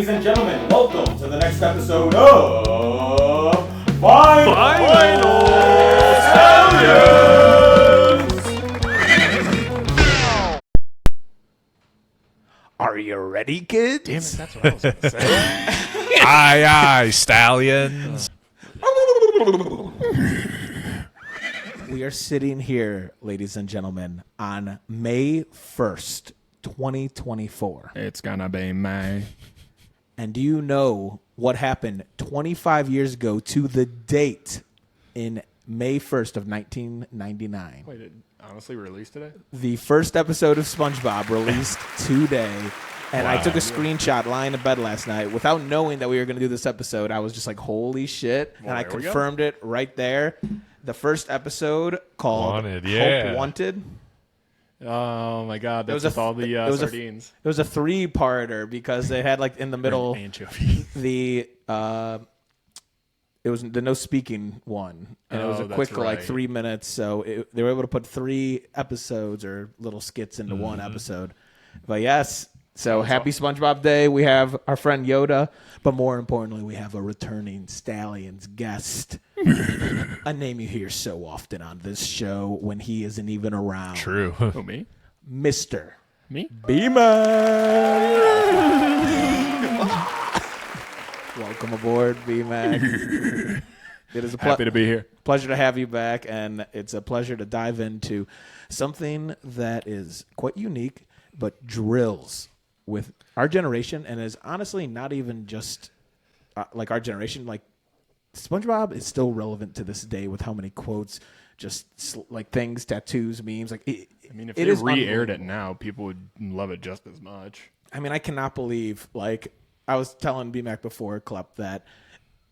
Ladies and gentlemen, welcome to the next episode of Vinyl Stallions! Are you ready, kids? Damn it, that's what I was going to say. Aye, aye, Stallions. We are sitting here, ladies and gentlemen, on May 1st, 2024. It's going to be May. And do you know what happened 25 years ago to the date in May 1st of 1999? Wait, it honestly released today? The first episode of SpongeBob released today. And I took a screenshot lying in bed last night without knowing that we were going to do this episode. I was just like, holy shit. Well, and I there we confirmed it right there. The first episode called Wanted, yeah. Hope Wanted. Oh, my God. That's It was with all the sardines. It was a three-parter because they had like in the middle Anchovy. the it was the no speaking one, and it was a Oh, quick that's like right. 3 minutes. So they were able to put 3 episodes or little skits into one episode. But yes, so happy SpongeBob Day. We have our friend Yoda, but more importantly, we have a returning Stallions guest, a name you hear so often on this show when he isn't even around. True. Who, me? Mr. Me? BMac. Welcome aboard, BMac. It is a Happy to be here. pleasure to have you back, and it's a pleasure to dive into something that is quite unique, but drills with our generation, and is honestly not even just like our generation. Like SpongeBob is still relevant to this day with how many quotes, just like things, tattoos, memes. Like I mean, if it they is re-aired it unbelievable. now, people would love it just as much. I mean, I cannot believe, like, I was telling BMac before, Klep, that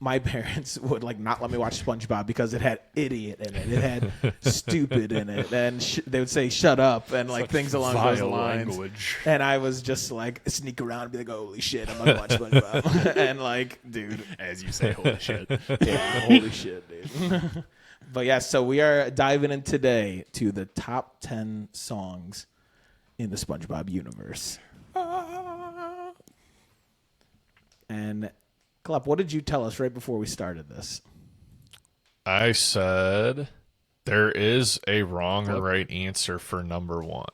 my parents would, like, not let me watch SpongeBob because it had idiot in it. It had stupid in it. And they would say, shut up, and, like, Such things along vile those lines. language. And I was just, like, sneak around and be like, holy shit, I'm going to watch SpongeBob. And, like, dude. As you say, holy shit. Yeah, holy shit, dude. But, yeah, so we are diving in today to the top 10 songs in the SpongeBob universe. And Klep, what did you tell us right before we started this? I said there is a wrong or right answer for number 1.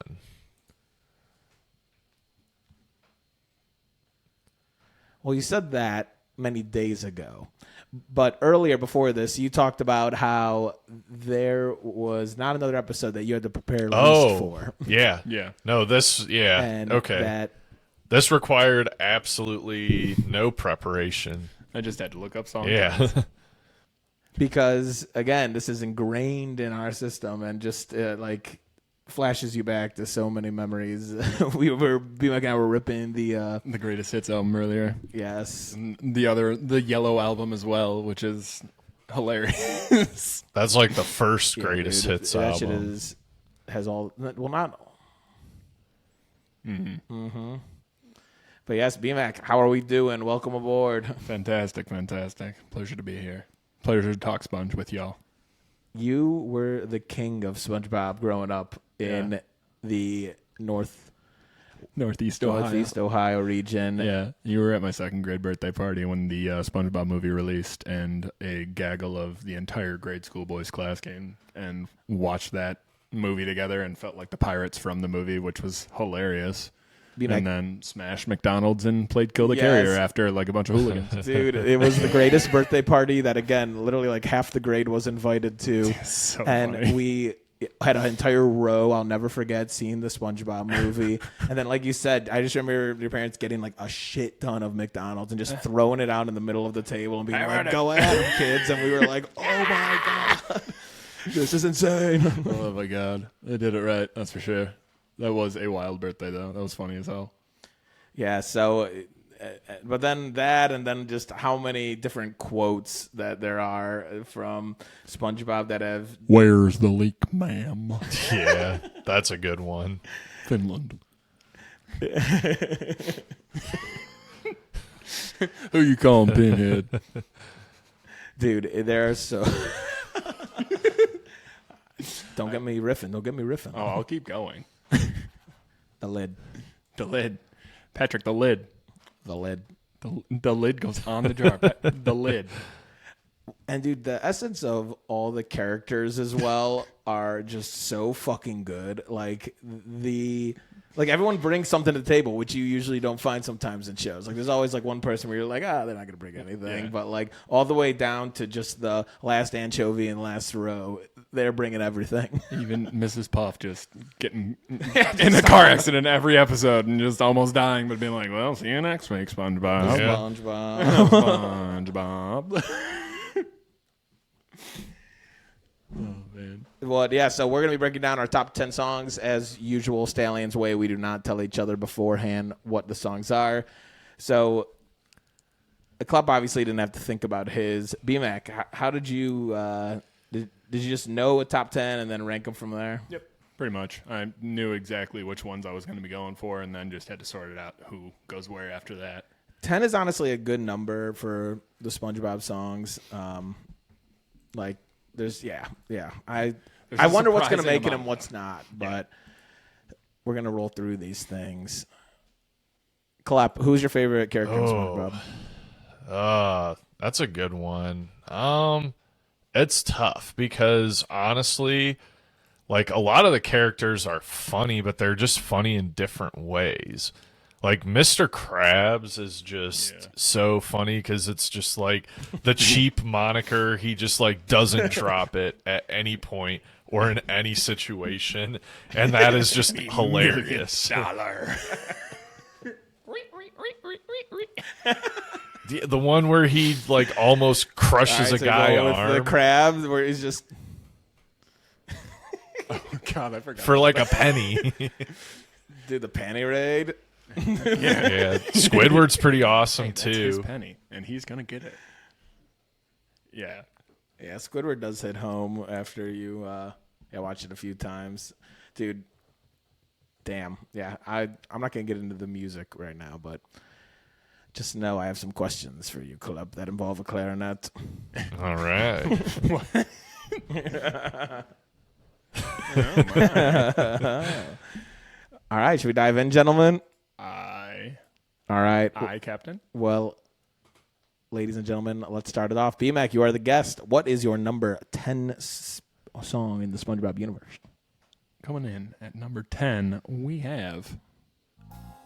Well, you said that many days ago. But earlier before this, you talked about how there was not another episode that you had to prepare least for. Yeah. Yeah. No, this, yeah. And okay. that This required absolutely no preparation. I just had to look up songs. Yeah. because, again, this is ingrained in our system and just like flashes you back to so many memories. BMac and I were ripping the The greatest hits album earlier. yes. And the Yellow album as well, which is hilarious. That's like the first greatest dude, hits that shit album. has all, well, not all. Mm-hmm. But yes, BMac, how are we doing? Welcome aboard. Fantastic. Pleasure to be here. Pleasure to talk Sponge with y'all. You were the king of SpongeBob growing up in the Northeast Ohio region. Yeah, you were at my second grade birthday party when the SpongeBob movie released, and a gaggle of the entire grade school boys class came and watched that movie together and felt like the pirates from the movie, which was hilarious. And then smashed McDonald's and played Kill the Carrier after like a bunch of hooligans. Dude, it was the greatest birthday party that, again, literally like half the grade was invited to. So and funny. we had an entire row. I'll never forget seeing the SpongeBob movie. And then, like you said, I just remember your parents getting like a shit ton of McDonald's and just throwing it out in the middle of the table and being like, go at them, kids. And we were like, oh my God, this is insane. Oh my God, they did it right. That's for sure. That was a wild birthday though. That was funny as hell. Yeah, so, but then that, and then just how many different quotes that there are from SpongeBob that have... Where's the leak, ma'am? Yeah, that's a good one. Finland. Who you calling Pinhead? Dude, there are so... Don't get me riffing. Oh, I'll keep going. The lid. The lid. Patrick, the lid. The lid. The lid goes on the jar. The lid. And dude, the essence of all the characters as well are just so fucking good. Like everyone brings something to the table, which you usually don't find sometimes in shows. Like there's always like one person where you're like, they're not gonna bring anything. Yeah. But like all the way down to just the last anchovy and last row, they're bringing everything. Even Mrs. Puff just getting in a car accident every episode and just almost dying, but being like, well, see you next week, SpongeBob. Yeah. SpongeBob. SpongeBob. Oh, man. Well, yeah, so we're going to be breaking down our top 10 songs. As usual, Stallions way, we do not tell each other beforehand what the songs are. So the club obviously didn't have to think about his. BMac, how did you did you just know a top 10 and then rank them from there? Yep, pretty much. I knew exactly which ones I was going to be going for, and then just had to sort it out who goes where after that. 10 is honestly a good number for the SpongeBob songs. There's I wonder what's going to make it and what's not, but we're going to roll through these things. Klep, who's your favorite character in SpongeBob? That's a good one. It's tough because honestly, like a lot of the characters are funny, but they're just funny in different ways. Like Mr. Krabs is just so funny because it's just like the cheap moniker. He just like doesn't drop it at any point or in any situation, and that is just hilarious. The one where he like almost crushes a guy arm with the crabs, where he's just Oh, God, I forgot. for like a penny. did the panty raid. Yeah, Squidward's pretty awesome That's his too. penny, and he's going to get it. Yeah. Yeah, Squidward does hit home after you watch it a few times. Dude, damn. Yeah, I'm not going to get into the music right now, but just know I have some questions for you, Klep, that involve a clarinet. All right. All right, should we dive in, gentlemen? All right. Captain. Well, ladies and gentlemen, let's start it off. BMac, you are the guest. What is your number 10 song in the SpongeBob universe? Coming in at number 10, we have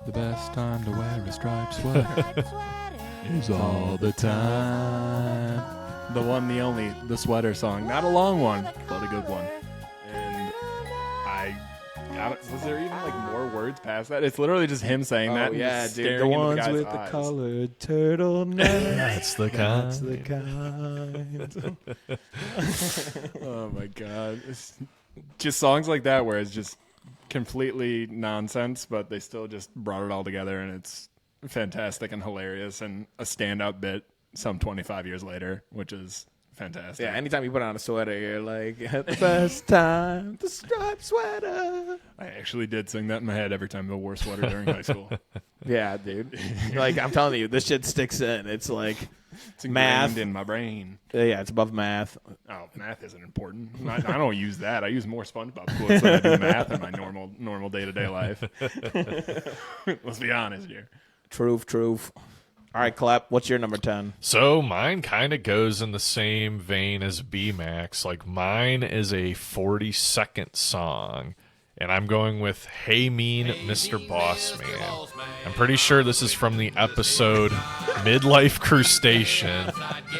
The Best Time to Wear a Striped Sweater Is All the Time. The one, the only, the sweater song. Not a long one, but a good one. And was there even like more words past that? It's literally just him saying that. Yeah, and dude. staring The into ones guy's with eyes. the colored turtleneck. That's the That's the kind. Oh my God. It's just songs like that where it's just completely nonsense, but they still just brought it all together, and it's fantastic and hilarious and a standout bit some 25 years later, which is fantastic. Yeah, anytime you put on a sweater, you're like, at the best time, the striped sweater. I actually did sing that in my head every time I wore a sweater during high school. Yeah, dude. Like, I'm telling you, this shit sticks in. It's like It's ingrained math. in my brain. Yeah, it's above math. Oh, math isn't important. I don't use that. I use more SpongeBob quotes than I do math in my normal day-to-day life. Let's be honest here. Truth. All right, Klep, what's your number 10? So mine kind of goes in the same vein as BMax. Like mine is a 40-second song, and I'm going with Hey Mean Mr. Boss Man. I'm pretty sure this is from the episode Midlife Crustacean,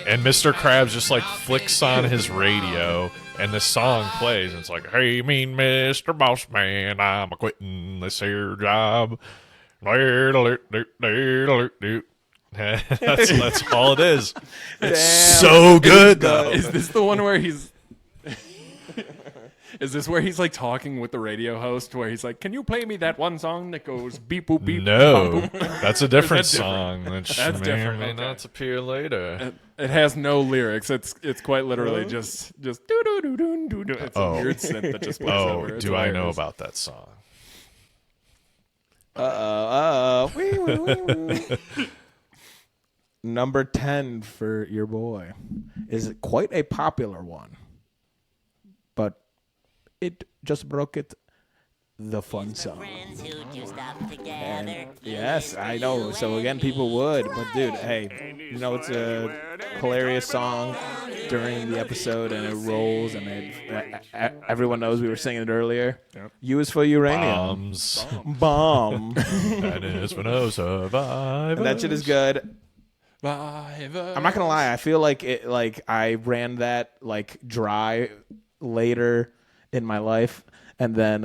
and Mr. Krabs just like flicks on his radio, and the song plays, and it's like, Hey Mean Mr. Boss Man, I'm a-quitting this here job. That's all it is. It's so good though. Is this the one where he's... Is this where he's like talking with the radio host where he's like, can you play me that one song that goes beep boop beep? No, bop, boop? that's a different Is that different? song. Which That's may different, or may okay. not appear later. It has no lyrics. It's quite literally just do do do do do do. It's a weird synth that just plays over. Oh, It's do I know hilarious. about that song? Number 10 for your boy is quite a popular one, but it just broke it the fun song. And yes, I know. So again, people would, but dude, hey, you know it's a hilarious song during the episode, and it rolls, and everyone knows we were singing it earlier. Yep. U is for uranium. Bombs. Bomb. That is for no survivors. And that shit is good. I'm not gonna lie. I feel like I ran that like dry later in my life, and then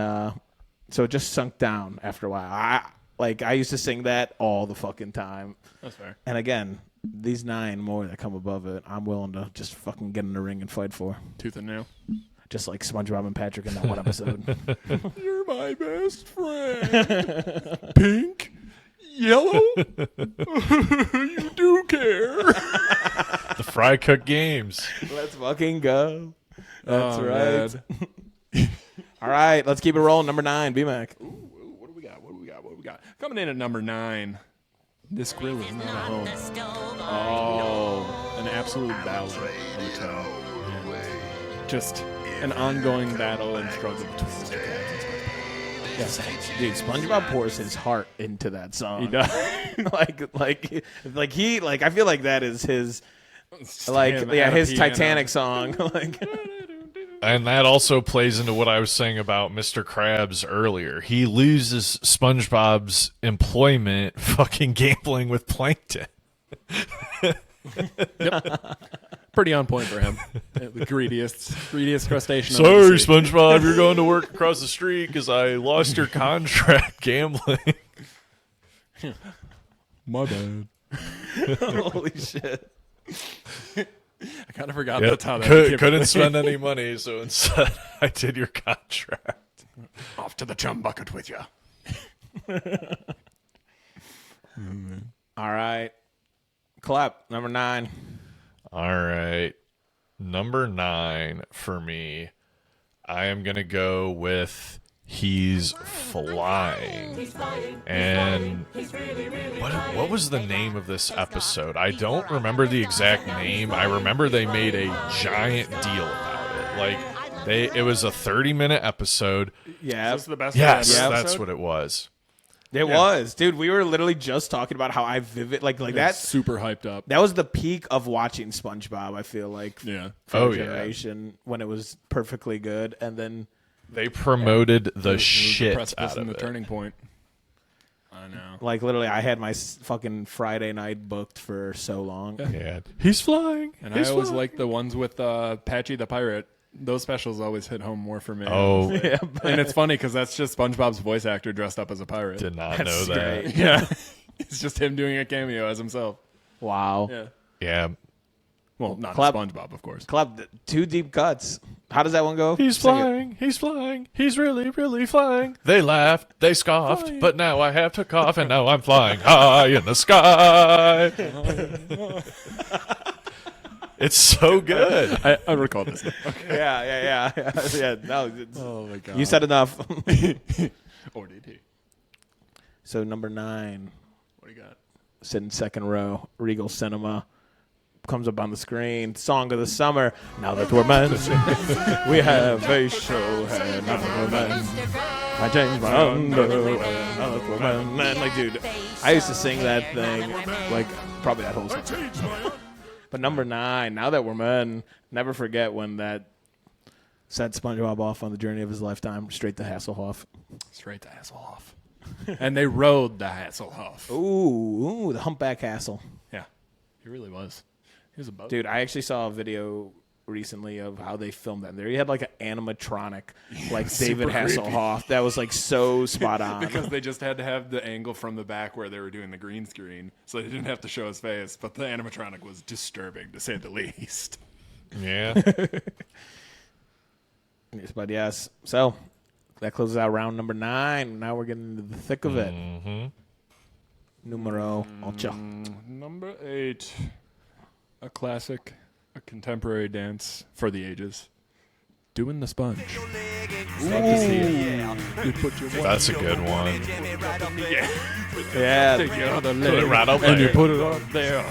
so it just sunk down after a while. I used to sing that all the fucking time. That's fair. And again, these 9 more that come above it, I'm willing to just fucking get in the ring and fight for. Tooth and nail. Just like SpongeBob and Patrick in that one episode. You're my best friend. Pink. Yellow? You do care. The Fry Cook Games. Let's fucking go. That's Oh, right. All right, let's keep it rolling. Number 9, BMac. Ooh, what do we got? Coming in at number 9. This grill is not a home. Oh, an absolute ballad of a tone. And just an ongoing battle and struggle between Mr. Krabs and SpongeBob. Yes, dude, SpongeBob pours his heart into that song. He does. I feel like that is his his Titanic song. Like, And that also plays into what I was saying about Mr. Krabs earlier. He loses SpongeBob's employment fucking gambling with plankton. Pretty on point for him. The greediest crustacean. Sorry, SpongeBob, you're going to work across the street because I lost your contract gambling. My bad. holy shit. I kind of forgot Yep. that's how that Couldn't spend any money, so instead I did your contract. Off to the chum bucket with you. All right. Klep, number 9. All right. Number 9 for me, I am going to go with He's Flying. And what was the name of this episode? I don't remember the exact name. I remember they made a giant deal about it. Like it was a 30-minute episode. Yeah. Is this the best? Yes, episode? that's what it was. It was. Dude, we were literally just talking about how I vivid like that. Super hyped up. That was the peak of watching SpongeBob, I feel like. Yeah. For Oh, a yeah. generation when it was perfectly good, and then They promoted the It was the shit precipice out and of the it. turning point. I know. like literally I had my fucking Friday night booked for so long. Yeah. He's flying. And He's I always flying. like the ones with Patchy the Pirate. Those specials always hit home more for me. Oh, Yeah, And it's funny because that's just SpongeBob's voice actor dressed up as a pirate. did not That's know that. great. Yeah. It's just him doing a cameo as himself. Wow. Yeah. Yeah. Well, not Klep. SpongeBob, of course. Klep, 2 deep cuts. How does that one go? He's Sing it. flying. He's flying. He's really, really flying. They laughed. They scoffed. But now I have to cough, and now I'm flying high in the sky. It's so good. I recall this. Okay. Yeah. Yeah. No, Oh, my God. you said enough. Or did he? So number 9, What do you got? sitting second row, Regal Cinema. Comes up on the screen. Song of the summer. Now that we're men, we have a show. Hey, now that we're men, I changed my underwear. Now that we're men. Man, like, dude, I used to sing that thing like probably that whole song. But number 9, now that we're men, never forget when that set SpongeBob off on the journey of his lifetime, straight to Hasselhoff. Straight to Hasselhoff. And they rode the Hasselhoff. Ooh, the humpback Hassel. Yeah. He really was. He was a boat. Dude, I actually saw a video recently of how they filmed that. There, he had like an animatronic, like David super creepy. Hasselhoff, that was like so spot on. Because they just had to have the angle from the back where they were doing the green screen, so they didn't have to show his face. But the animatronic was disturbing, to say the least. Yeah. Yes, but yes, so that closes out round number 9. Now we're getting into the thick of it. Mm-hmm. Numero ocho. Number 8. A classic, a contemporary dance for the ages. Doing the sponge. Love to see it. You put your That's a good one. Yeah, your other Put leg it right up and you there. put it up there.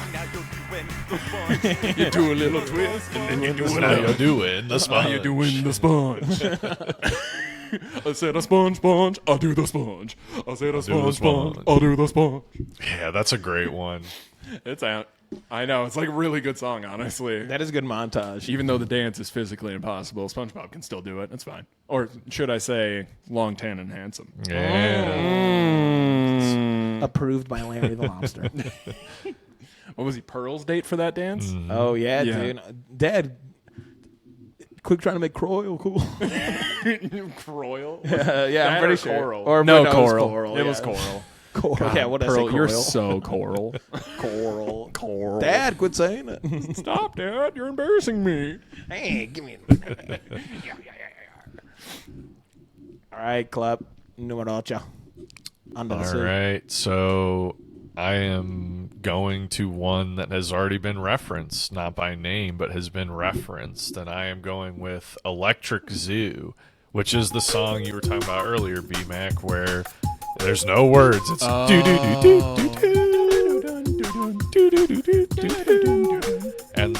You do a little twist and then you do Now you're doing the Now sponge. you're doing the sponge. I said a sponge, I'll do the sponge. I said a sponge, I'll do the sponge. Yeah, that's a great one. It's out. I know. It's like a really good song, honestly. That is a good montage. Even though the dance is physically impossible, SpongeBob can still do it. It's fine. Or should I say, long, tan, and handsome. Yeah. Approved by Larry the Lobster. What was he, Pearl's date for that dance? Oh, yeah, dude. Dad, quick trying to make Croyle cool. Croyle? Yeah, I'm pretty sure. Coral. Or no, it was Coral. Coral. It was Coral. Coral. Yeah, what did I say? Pearl, you're Coral? so Coral. Coral. Coral. Dad, quit saying it. Stop, Dad. You're embarrassing me. Hey, give me All right, Klep. Numero 8. Under the All sea. right, so I am going to one that has already been referenced, not by name, but has been referenced, and I am going with Electric Zoo, which is the song you were talking about earlier, BMac, where there's no words. It's and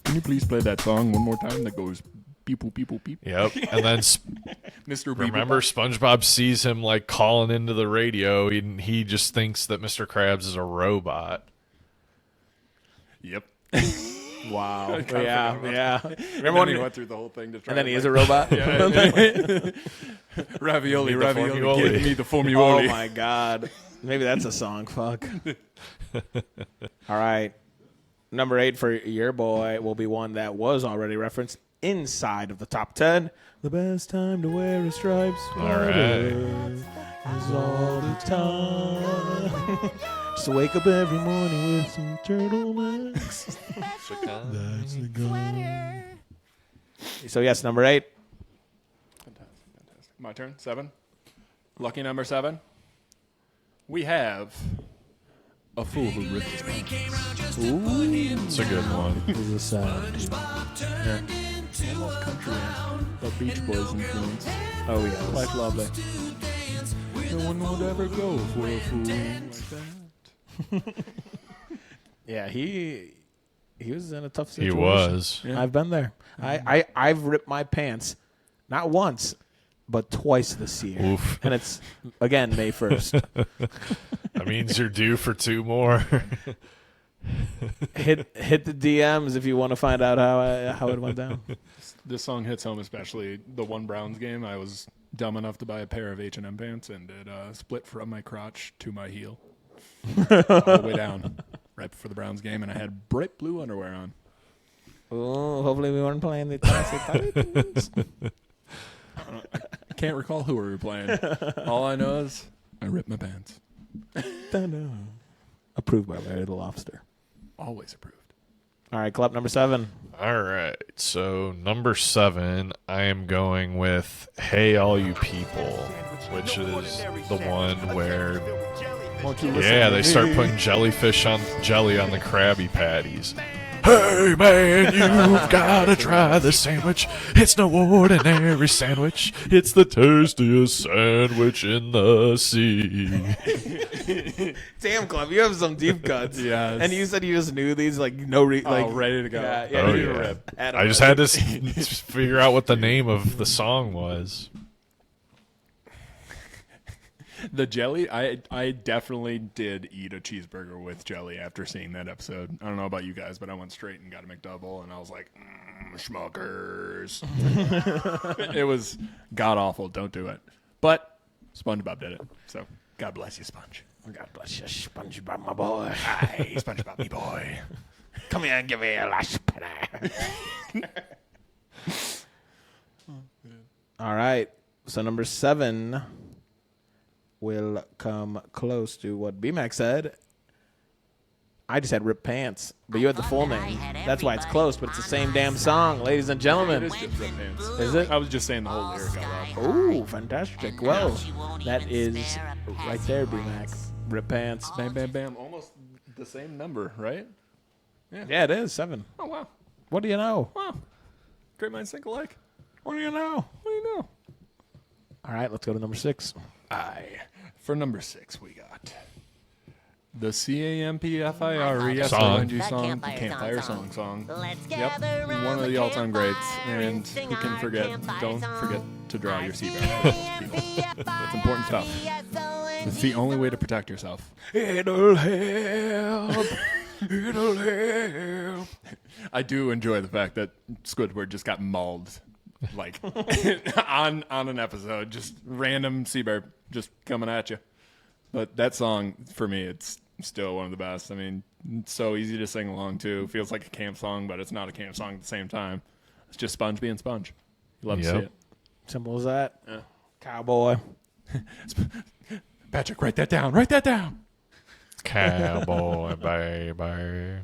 Can you please play that song one more time that goes beep boop beep boop beep? yep, and then Mr. remember SpongeBob sees him like calling into the radio, and he just thinks that Mr. Krabs is a robot. Yep. Wow. I kinda Yeah, forgot about yeah. Remember Remember when when he went through the whole thing to try and then he to, is a robot? ravioli, Give me the ravioli, formioli. give me the Oh, formioli. my God. Maybe that's a song. Fuck. All right. Number 8 for your boy will be one that was already referenced inside of the top 10. The best time to wear a striped sweater is all the time. Just to wake up every morning with some turtlenecks. That's the goal. So, yes, number 8. Fantastic. My turn. 7. Lucky number 7. We have a fool who ripped his pants. It's a good one. Who's a sad dude. Almost country. The Beach Boys influence. Oh, yeah. Quite lovely. No one would ever go for a fool like that. Yeah, he was in a tough He situation. was. Yeah. I've been there. I've ripped my pants, not once, but twice this year. Oof. And it's, again, May 1st. That means you're due for 2 more. hit the DMs if you want to find out how it went down. This song hits home, especially the one Browns game. I was dumb enough to buy a pair of H&M pants, and it split from my crotch to my heel. All the way down, right before the Browns game, and I had bright blue underwear on. Oh, hopefully we weren't playing the Tennessee Titans. I can't recall who we were playing. All I know is I ripped my pants. Dun-dun. Approved by Larry the Lobster. Always approved. All right, Klep number 7. All right. So, number 7, I am going with Hey All You People, which is the one where, yeah, they start putting jelly on the Krabby Patties. Hey man, you've gotta try this sandwich. It's no ordinary sandwich. It's the tastiest sandwich in the sea. Damn, Klep, you have some deep cuts. Yes. And you said you just knew these, like, Ready to go. Yeah, Oh, ready to yeah. rip. I just had to figure out what the name of the song was. The jelly, I definitely did eat a cheeseburger with jelly after seeing that episode. I don't know about you guys, but I went straight and got a McDouble, and I was like, schmuckers. It was god-awful. Don't do it. But SpongeBob did it, so God bless you, Sponge. God bless you, SpongeBob, my boy. Hi, SpongeBob, me boy. Come here and give me a lash penny. All right. So number 7 will come close to what BMac said. I just had ripped pants, but you had the full name. That's why it's close, but it's the same damn song, ladies and It gentlemen. is just Rip Pants. Is it? I was just saying the whole lyric out loud. Ooh, fantastic. Well, that is right there, BMac. Rip pants. Bam, bam, bam. Almost the same number, right? Yeah, it is 7. Oh, wow. What do you know? Wow. Great minds think alike. What do you know? What do you know? All right, let's go to number 6. For number 6, we got the CAMPFIRE Song. song, the Campfire Song. Let's Yep, gather one round of the all-time greats. campfire And sing who can our forget? campfire Don't song. forget to draw your seatbelt. People. It's important stuff. It's the only way to protect yourself. It'll help. It'll help. I do enjoy the fact that Squidward just got mauled, like on an episode, just random sea bear just coming at you. But that song, for me, it's still one of the best. I mean, it's so easy to sing along to. Feels like a camp song, but it's not a camp song at the same time. It's just Sponge being Sponge. You love to see it. Simple as that. Yeah. Cowboy. Patrick, write that down. Write that down. Cowboy, baby.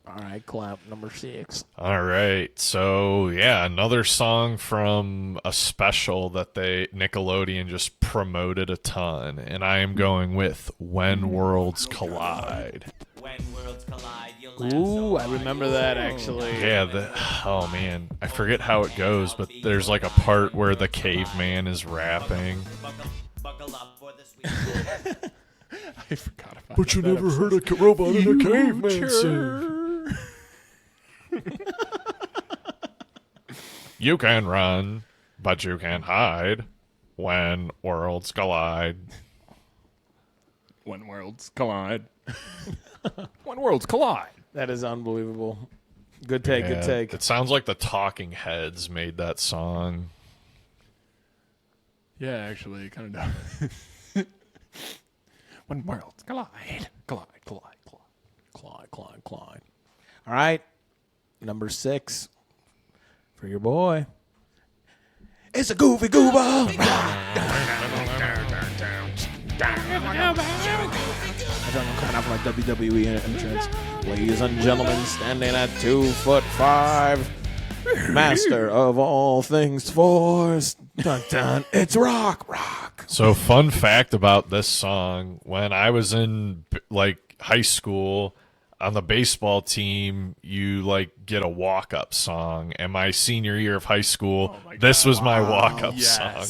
All right, clap number 6. All right. So, yeah, another song from a special that Nickelodeon just promoted a ton. And I am going with When Worlds Collide. When worlds collide, you'll Ooh, I remember that actually. Yeah, oh man, I forget how it goes, but there's like a part where the caveman is rapping. buckle up for the sweet. I forgot about But you never heard a robot in a caveman sing. You can run, but you can't hide when worlds collide. When worlds collide. When worlds collide. That is unbelievable. Good take, Yeah, good take. It sounds like the Talking Heads made that song. Yeah, actually, it kind of does. When worlds collide. Collide, collide, collide. Clyde. All right, number 6 for your boy. It's a goofy goober. I'm coming out from my WWE entrance. Ladies and gentlemen, standing at 2'5", master of all things force. Dun, dun, it's rock. So, fun fact about this song: when I was in like high school, on the baseball team, you like get a walk-up song. And my senior year of high school, this was my walk-up song.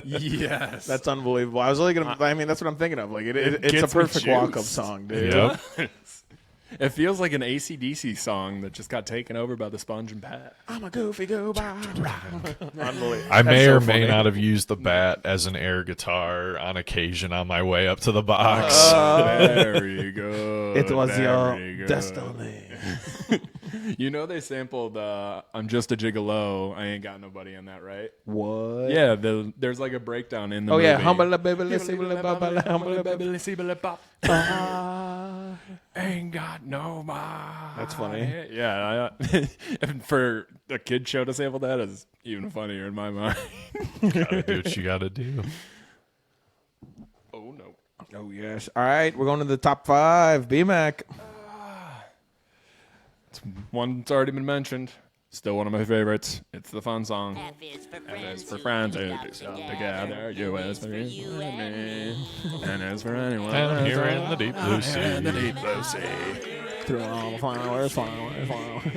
Yes. That's unbelievable. I was really gonna. I mean, that's what I'm thinking of. Like, it's a gets me perfect juiced. walk-up song, dude. Yep. It feels like an AC/DC song that just got taken over by the Sponge and Pat. I'm a goofy goober. Unbelievable. I may That's or so may funny. not have used the bat as an air guitar on occasion on my way up to the box. There you go. It was There your you go. destiny. You know they sampled I'm Just a Gigolo, I Ain't Got Nobody in that, right? What? Yeah, there's like a breakdown in the Oh movie. yeah, humble baby, let's see, humble baby. Ain't got nobody. That's funny. Yeah, and for a kid show to sample that is even funnier in my mind. Gotta do what you gotta do. Oh no. Oh yes. All right, we're going to the top 5. BMac. One that's already been mentioned. Still one of my favorites. It's the fun song. F is for F friends. is for friends who who love do stuff together. U is for you and you. And as for anyone Down else, here in the deep blue sea. in the deep blue sea. Through all the flowers.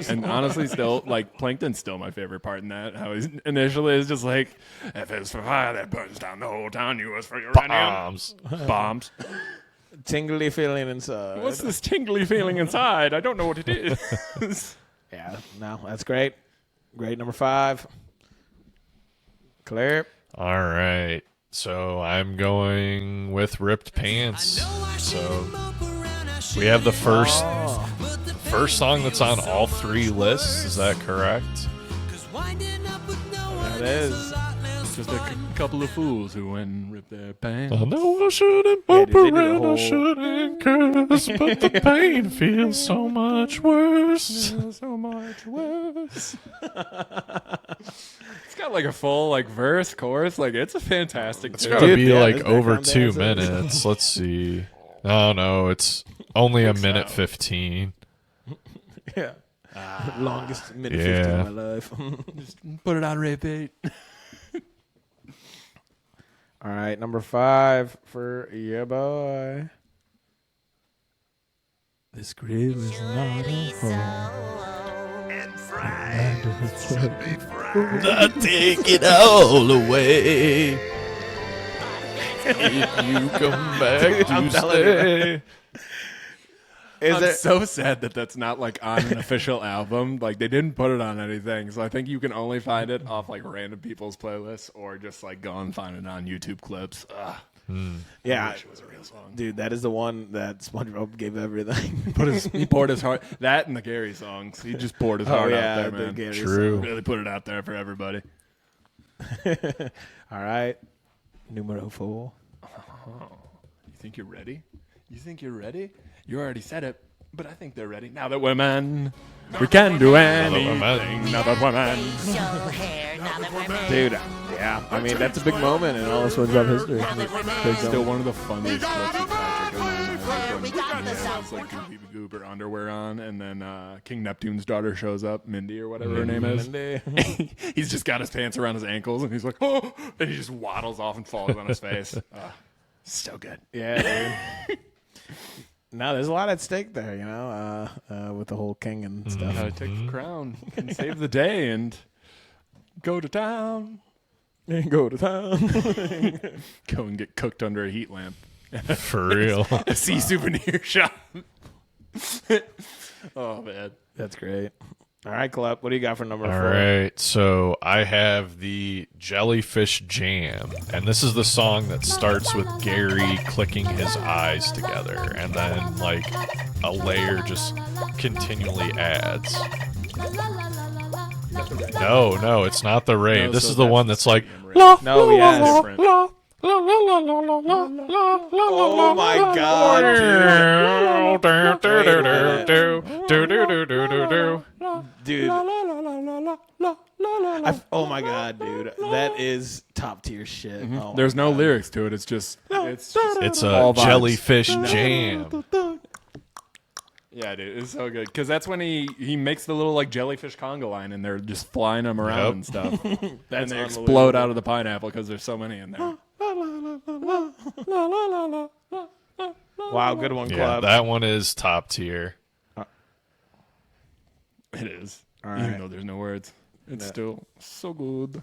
And honestly, still, like, Plankton's still my favorite part in that. How he's initially is just like, F is for fire that burns down the whole town. U is for uranium. Bombs. Bombs. Tingly feeling inside. What's this tingly feeling inside? I don't know what it is. Yeah, no, that's great. Great number 5. Claire. All right. So I'm going with Ripped Pants. So we have the first song that's on all 3 lists. Is that correct? That is. Just a couple of fools who went and ripped their pants. I know I shouldn't Yeah, bump they did a around, whole- I shouldn't curse, but the pain feels so much worse. So much worse. It's got like a full like verse, chorus. Like it's a fantastic. It's tune. got to Dude, be yeah, like this over background 2 dancer. minutes. Let's see. Oh, no, it's only a minute 15. Yeah. Longest minute Yeah. 15 of my life. Put it on repeat. All right, number 5 for your boy. This grill is not a I take it all away. If you come back I'm to telling you. stay. Is I'm it? so sad that that's not like on an official album. Like they didn't put it on anything, so I think you can only find it off like random people's playlists or just like go and find it on YouTube clips. Ugh. Yeah, I wish it was a real song. dude, that is the one that SpongeBob gave everything. He poured his heart. That and the Gary songs. He just poured his heart out there, the man. Gary True. song. Really put it out there for everybody. All right, numero 4. You think you're ready? You think you're ready? You already said it, but I think they're ready. Now that we're men, we can do anything. Now that we're men. Dude, yeah. I mean, that's a big moment in all of SpongeBob history. Still one of the funniest clips of Patrick in my mind. He has like Goopy Goober underwear on, and then King Neptune's daughter shows up, Mindy or whatever her name is. He's just got his pants around his ankles, and he's like, oh, and he just waddles off and falls on his face. So good. Yeah, dude. No, there's a lot at stake there, you know, with the whole king and stuff. Gotta take the crown and save the day and go to town. Go to town. Go and get cooked under a heat lamp. For real. A sea souvenir shop. Oh, man. That's great. All right, Klep, what do you got for number 4? All right, so I have the Jellyfish Jam, and this is the song that starts with Gary clicking his eyes together, and then like a layer just continually adds. No, it's not the rave. No, This so is the that's one that's like Stadium No, yes. Different. Oh, my God, dude. Oh, my God, dude. That is top-tier shit. Oh, There's my no God. lyrics to it. It's just It's all a vibes. Jellyfish Jam. Yeah, dude, it's so good because that's when he makes the little like jellyfish conga line, and they're just flying them around Yep. and stuff. And That's they unbelievable. explode out of the pineapple because there's so many in there. Wow, good one, Yeah, Klep. that one is top tier. It is, All even right. though there's no words. It's still so good.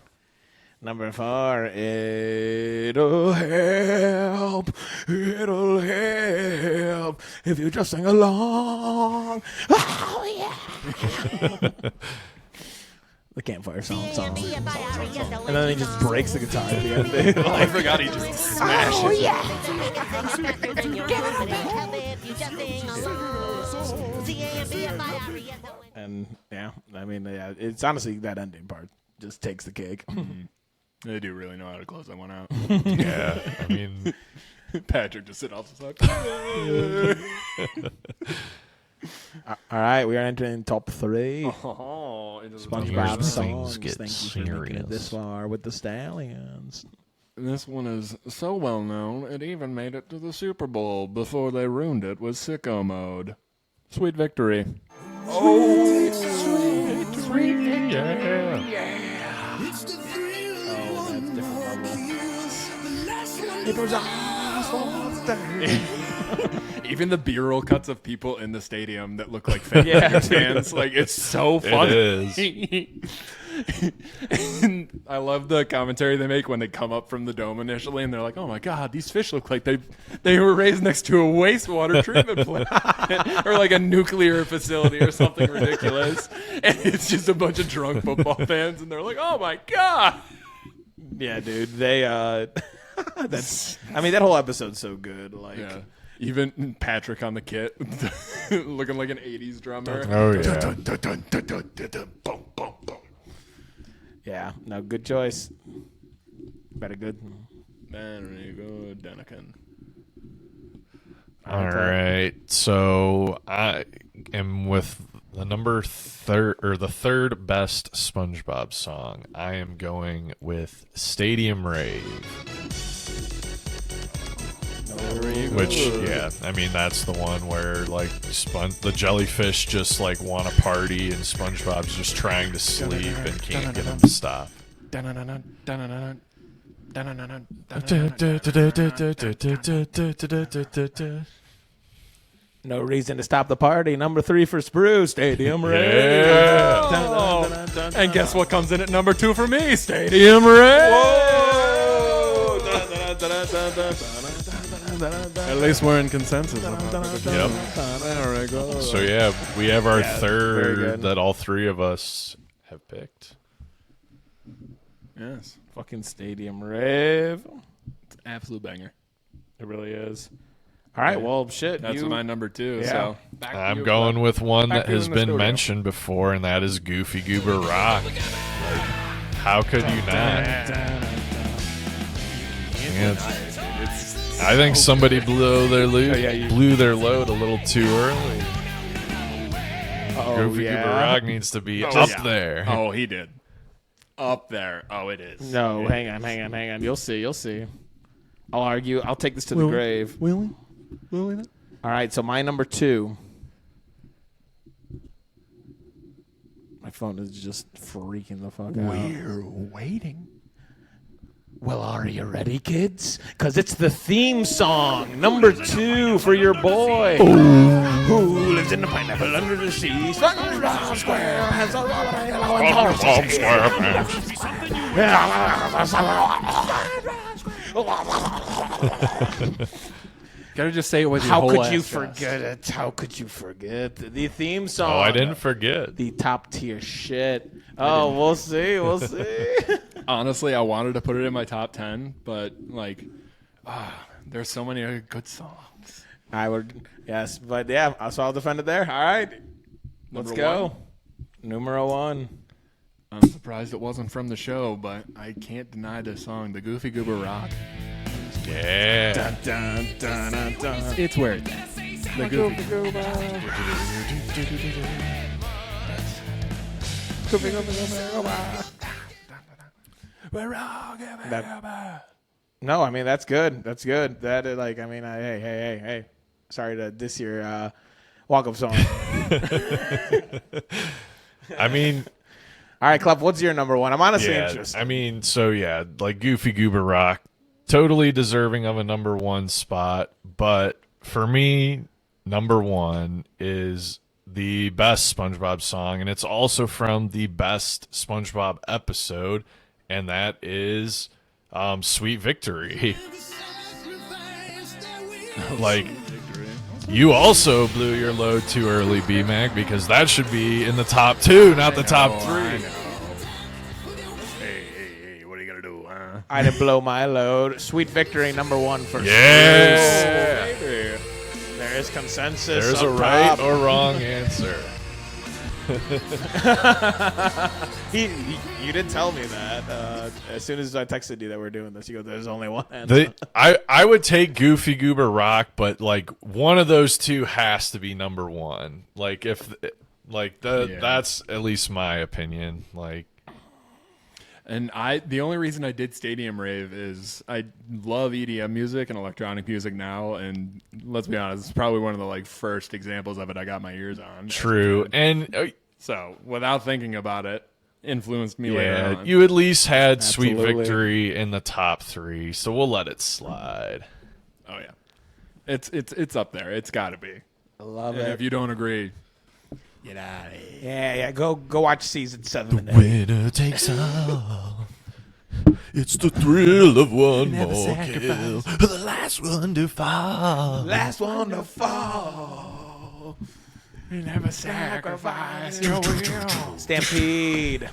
Number 4, it'll help if you just sing along. Oh, yeah. The campfire song. And then he just breaks the guitar at the end. Dude. I forgot he just smashed it. And yeah, I mean, yeah, it's honestly that ending part just takes the cake. They do really know how to close that one out. Yeah, I mean, Patrick just sit off the side. All right, we are entering top 3. Oh, into the SpongeBob Here's songs. things get Thank you for making it serious. this far with the Stallions. This one is so well known, it even made it to the Super Bowl before they ruined it with sicko mode. Sweet Victory. Oh, that's different level. It was awesome. Even the B-roll cuts of people in the stadium that look like fans, like it's so funny. it is. And I love the commentary they make when they come up from the dome initially, and they're like, "Oh my God, these fish look like they were raised next to a wastewater treatment plant or like a nuclear facility or something ridiculous." And it's just a bunch of drunk football fans, and they're like, "Oh my God." Yeah, dude. They that's. I mean, that whole episode's so good. Like, Yeah. Even Patrick on the kit, looking like an '80s drummer. Oh yeah. Dun, dun, dun, dun, dun, dun, dun, boom, boom, boom. yeah, no, good choice. Very good. Very good, Daniken. All right, so I am with the the third best SpongeBob song. I am going with Stadium Rave. Which, yeah, I mean, that's the one where, like, the jellyfish just, like, want to party, and SpongeBob's just trying to sleep and can't get him to stop. No reason to stop the party. Number 3 for Spruce. Stadium Rave. Yeah. And guess what comes in at number 2 for me? Stadium Rave. At least we're in consensus. Yep. There we go. So yeah, we have our very third good. that all three of us have picked. Yes, Fucking Stadium Rave. it's an absolute banger. It really is. All right, well, shit. That's you, my number 2. Yeah. So back to I'm you, going Klep. with one Back that to you has in the been studio. mentioned before, and that is Goofy Goober Rock. Like, how could you not? I think somebody blew their load, blew their load a little too early. Goofy Goober Rock needs to be up there. Oh, he did. Up there. Oh, it is. No, It hang on. You'll see. I'll argue. I'll take this to the grave. Really? All right, so my number 2. My phone is just freaking the fuck out. We're waiting. Well, are you ready, kids? Because it's the theme song, number 2 for your boy. Who lives in the pineapple under the sea? SpongeBob SquarePants. Gotta just say it with your How whole could you ass chest. forget it? How could you forget the theme song? Oh, I didn't forget. The top tier shit. Oh, we'll see. Honestly, I wanted to put it in my top 10, but there's so many good songs. I would, yes, but yeah, so I'll defend it there. All right, let's Number go. 1. Numero 1. I'm surprised it wasn't from the show, but I can't deny this song, the Goofy Goober Rock. Yeah. Dun, dun, dun, dun, dun. It's where it's at. The Goofy Goober. No, I mean that's good. That's good. That is like, I mean, hey. Sorry to diss your walk-up song. I mean, All right, Klep, what's your number 1? I'm honestly yeah. interested. I mean, so yeah, like Goofy Goober Rock, totally deserving of a number 1 spot. But for me, number 1 is the best SpongeBob song, and it's also from the best SpongeBob episode, and that is Sweet Victory. Like, you also blew your load too early, BMac, because that should be in the top 2, not the top 3. Hey, what are you gonna do, huh? I didn't blow my load. Sweet Victory, number 1 for Yes! Sure. There is consensus. There's a up right top. or wrong answer. You did tell me that as soon as I texted you that we're doing this. You go, "There's only one answer." I would take Goofy Goober Rock, but like one of those two has to be number 1. Like that's at least my opinion. Like, And the only reason I did Stadium Rave is I love EDM music and electronic music now, and let's be honest, it's probably one of the first examples of it I got my ears on. true, and So without thinking about it, influenced me later yeah, on. you at least had Sweet Absolutely. Victory in the top 3, so we'll let it slide. Oh yeah, it's up there. It's got to be. I love And it. if you don't agree, get out of here. Yeah. Go watch season 7. and 8. Winner takes all. It's the thrill of one more kill. The last one to fall. Last one to fall. You never sacrifice. Stampede.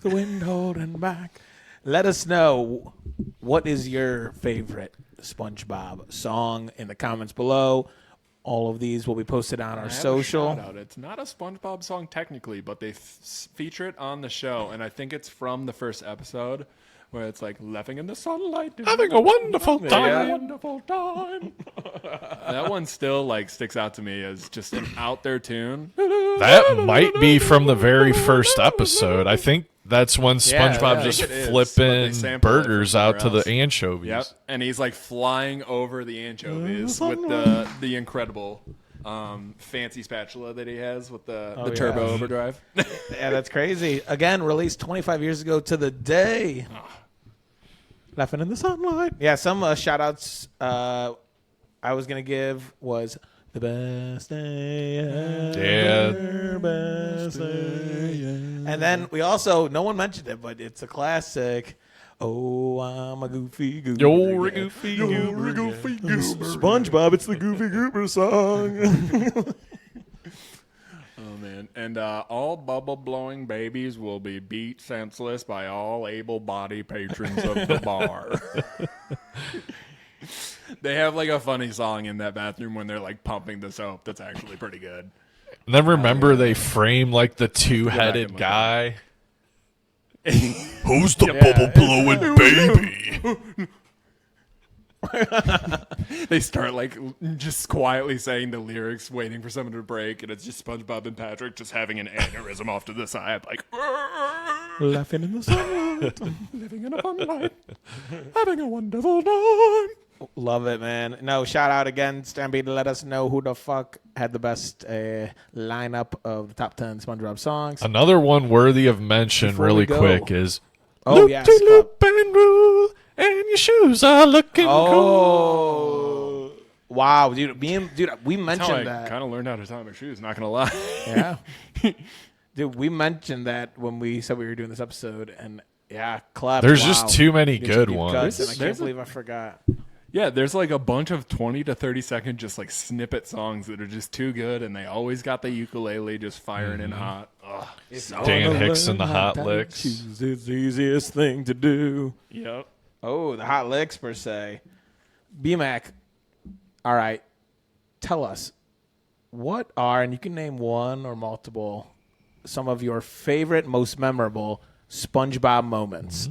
The wind holding back. Let us know, what is your favorite SpongeBob song in the comments below. All of these will be posted on our social. It's not a SpongeBob song technically, but they feature it on the show, and I think it's from the first episode where it's like laughing in the sunlight, Having a wonderful having time. a wonderful time. That one still sticks out to me as just an out there tune. That might be from the very first episode. I think that's when Yeah, SpongeBob yeah. just I think it is, but they flipping sample it from burgers out to somewhere the else. anchovies. Yep, and he's flying over the anchovies with the incredible fancy spatula that he has with the turbo yeah. overdrive. Yeah, that's crazy. Again, released 25 years ago to the day. Laughing in the sunlight. Yeah, some shout-outs I was going to give was the best day ever, best day. And then we also, no one mentioned it, but it's a classic. Oh, I'm I'm a goofy goober. You're a yeah. goofy You're a goober. goofy goober. SpongeBob, it's the Goofy Goober song. Oh man! And all bubble blowing babies will be beat senseless by all able-bodied patrons of the bar. They have like a funny song in that bathroom when they're like pumping the soap. That's actually pretty good. And then remember they frame like the and two-headed look guy. Who's the bubble blowing baby? They start like just quietly saying the lyrics, waiting for someone to break, and it's just SpongeBob and Patrick just having an aneurysm off to the side, like Laughing in the sunlight. living in a fun life, having a wonderful time. Love it, man. No, shout out again, Stampede, to let us know who the fuck had the best lineup of the top 10 SpongeBob songs. Another one worthy of mention Before really we go- quick is Oh, yes. Loop and rule, and your shoes are looking cool. Oh. Wow, dude, we That's how I mentioned that. kind of learned how to tie my shoes. Not gonna lie. Yeah. Dude, we mentioned that when we said we were doing this episode, and yeah, Klep. There's wow. just too many Did good some deep ones. cuts, and I can't There's a- believe I forgot. Yeah, there's like a bunch of 20 to 30 second just like snippet songs that are just too good, and they always got the ukulele just firing in hot. Ugh. Dan Hicks and the Hot Licks. Choose is the easiest thing to do. Yep. Oh, the Hot Licks per se. BMac. All right. Tell us, what are, and you can name one or multiple, some of your favorite, most memorable SpongeBob moments?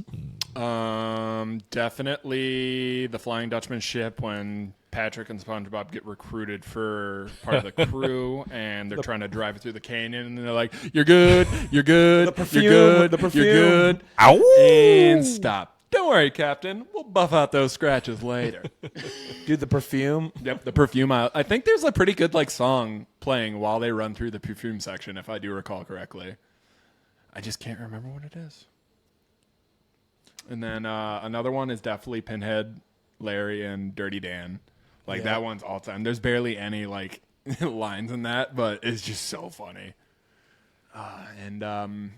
Definitely the Flying Dutchman ship when Patrick and SpongeBob get recruited for part of the crew, and they're trying to drive it through the canyon, and they're like, "You're good, you're good, The perfume, you're good, the perfume. you're good." Ow! And stop. Don't worry, Captain. We'll buff out those scratches later. Dude, the perfume. Yep, the perfume aisle. I think there's a pretty good like song playing while they run through the perfume section, if I do recall correctly. I just can't remember what it is. And then another one is definitely Pinhead, Larry, and Dirty Dan. Like that one's all time. There's barely any like lines in that, but it's just so funny. And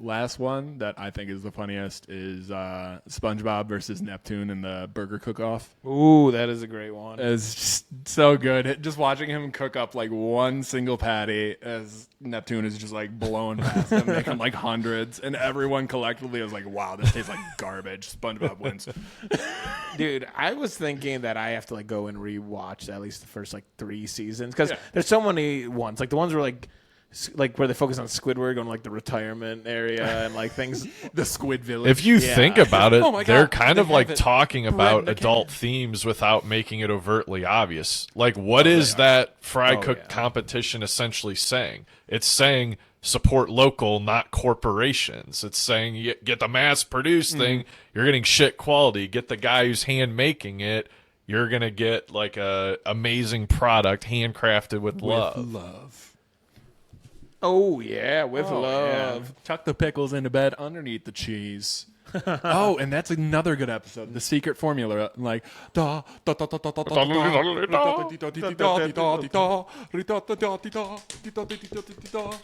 last one that I think is the funniest is SpongeBob versus Neptune in the burger cook-off. Ooh, that is a great one. It's just so good. Just watching him cook up like one single patty as Neptune is just like blowing past him, making like hundreds, and everyone collectively was like, "Wow, this tastes like garbage." SpongeBob wins. Dude, I was thinking that I have to like go and rewatch at least the first like 3 seasons because Yeah. there's so many ones. Like the ones where like where they focus on Squidward going to like the retirement area and like things. The Squid Village. If you Yeah. think about it, Oh my they're God, kind they of like have it talking bred about in the adult themes without making it overtly obvious. Like, what is that fry cook yeah. competition essentially saying? It's saying support local, not corporations. It's saying you get the mass produced thing, you're getting shit quality. Get the guy who's hand making it, you're going to get like a amazing product handcrafted with love. love. Oh yeah, with Oh, love. yeah. Tuck the pickles into bed underneath the cheese. Oh, and that's another good episode. The secret formula, like da da da da da da da da.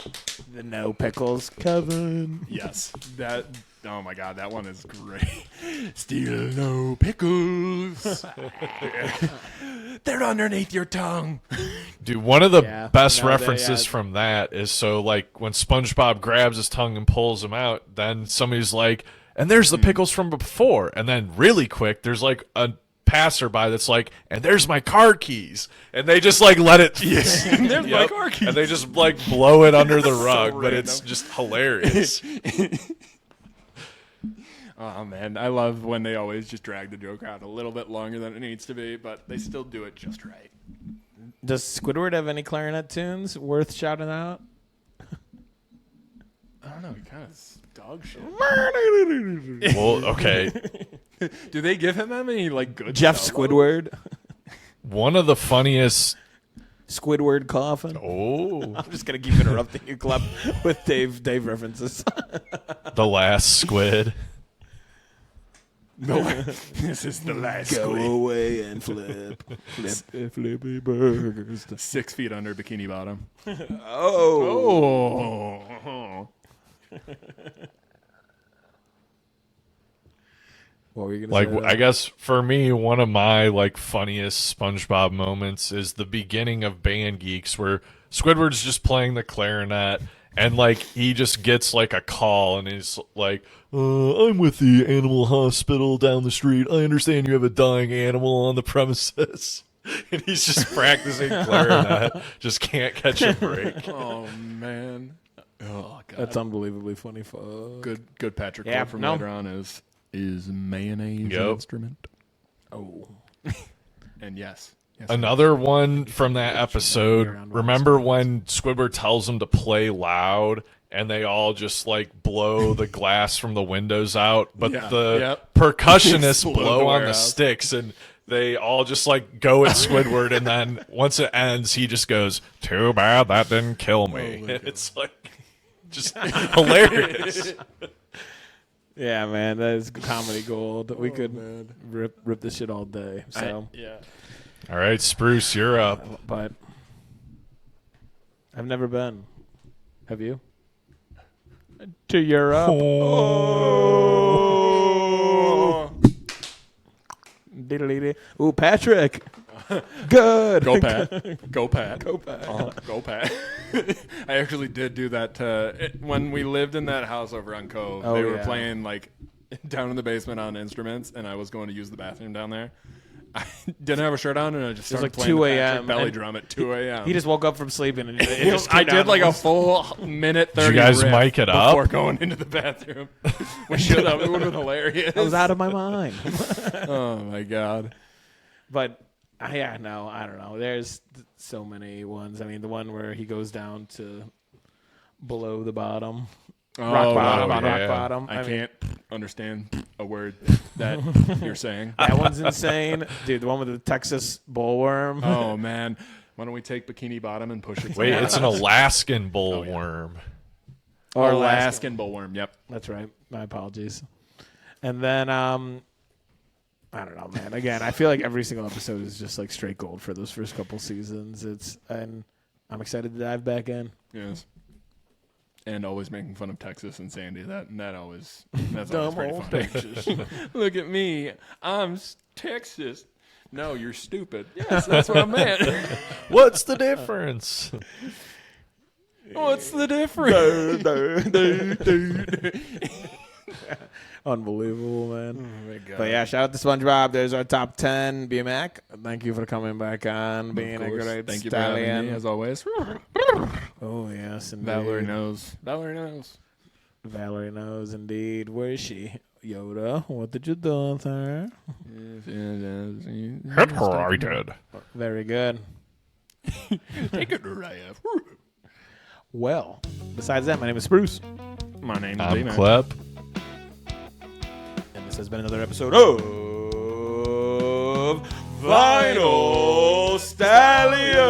The no pickles, Kevin. Yes, that. Oh my God, that one is great. Still no pickles. They're underneath your tongue. Dude, one of the Yeah. best No, references they, from that is so like when SpongeBob grabs his tongue and pulls him out, then somebody's like, and there's the pickles from before. And then really quick, there's like a passerby that's like, and there's my car keys. And they just like let it. There's my car keys. And they just like blow it under the So rug, but it's random. just hilarious. Oh man, I love when they always just drag the joke out a little bit longer than it needs to be, but they still do it just right. Does Squidward have any clarinet tunes worth shouting out? I don't know, he kind of dog shit. Well, okay. Do they give him any like good Jeff solo? Squidward. One of the funniest. Squidward coffin. Oh, I'm just gonna keep interrupting you, Klep, with Dave references. the last squid. No, this is the last Go squid. away and flip, flippy burgers. 6 feet under bikini bottom. Oh, Oh. What were you Like, gonna say? I guess for me, one of my like funniest SpongeBob moments is the beginning of Band Geeks, where Squidward's just playing the clarinet, and like he just gets like a call, and he's like, "I'm with the animal hospital down the street. I understand you have a dying animal on the premises." And he's just practicing clarinet, just can't catch a break. Oh man. Oh god. That's unbelievably funny. Fuck. Good Patrick Yeah, quote from no. later on is mayonnaise Yep. an instrument? Oh. And yes. Another one from that episode. Remember when Squidward tells them to play loud, and they all just like blow the glass from the windows out, but Yeah, the yep. percussionists Explode blow the on the warehouse. sticks, and they all just like go at Squidward, and then once it ends, he just goes, "Too bad that didn't kill me." Oh my God. It's like just hilarious. Yeah, man, that is comedy gold. We could rip this shit all day. So, Yeah. All right, Spruce, you're up. but I've never been. Have you? To Europe. Oh. Diddly-dee. Ooh, Patrick. Good. Go Pat. Go Pat. Go Pat. Go Pat. I actually did do that when we lived in that house over on Cove. Oh, they were yeah. playing like down in the basement on instruments, and I was going to use the bathroom down there. I didn't have a shirt on, and I just was started like playing 2 the a.m. Patrick belly and drum at 2 a.m. He just woke up from sleeping and it just I came down did like a almost- full minute 30 Did you guys riff mic it up? before going into the bathroom. We should have. It would have been hilarious. I was out of my mind. Oh my god. But yeah, no, I don't know. There's so many ones. I mean, the one where he goes down to below the bottom, rock bottom, wow, rock yeah. bottom. I mean, can't understand a word that you're saying. that one's insane, dude. The one with the Texas bullworm. Oh man, why don't we take Bikini Bottom and push it? Wait, somewhere it's an else? Alaskan bullworm. Or Alaskan bullworm. Yep. That's right. My apologies. And then I don't know, man. Again, I feel like every single episode is just like straight gold for those first couple seasons. And I'm excited to dive back in. Yes. And always making fun of Texas and Sandy. That's always Dumb pretty old funny. Look at me. I'm Texas. No, you're stupid. Yes, that's what I meant. What's the difference? What's the difference? Unbelievable, man. Oh my god. But yeah, shout out to SpongeBob. There's our top 10. BMac, thank you for coming back on, being a great Thank you for having stallion. me, as always. Oh, yes, indeed. Valerie knows. Valerie knows. Valerie knows, indeed. Where is she? Yoda, what did you do with her? Separated. Very good. Take it right. Well, besides that, my name is Spruce, My name is I'm BMac. Klep. and this has been another episode of Vinyl Stallions.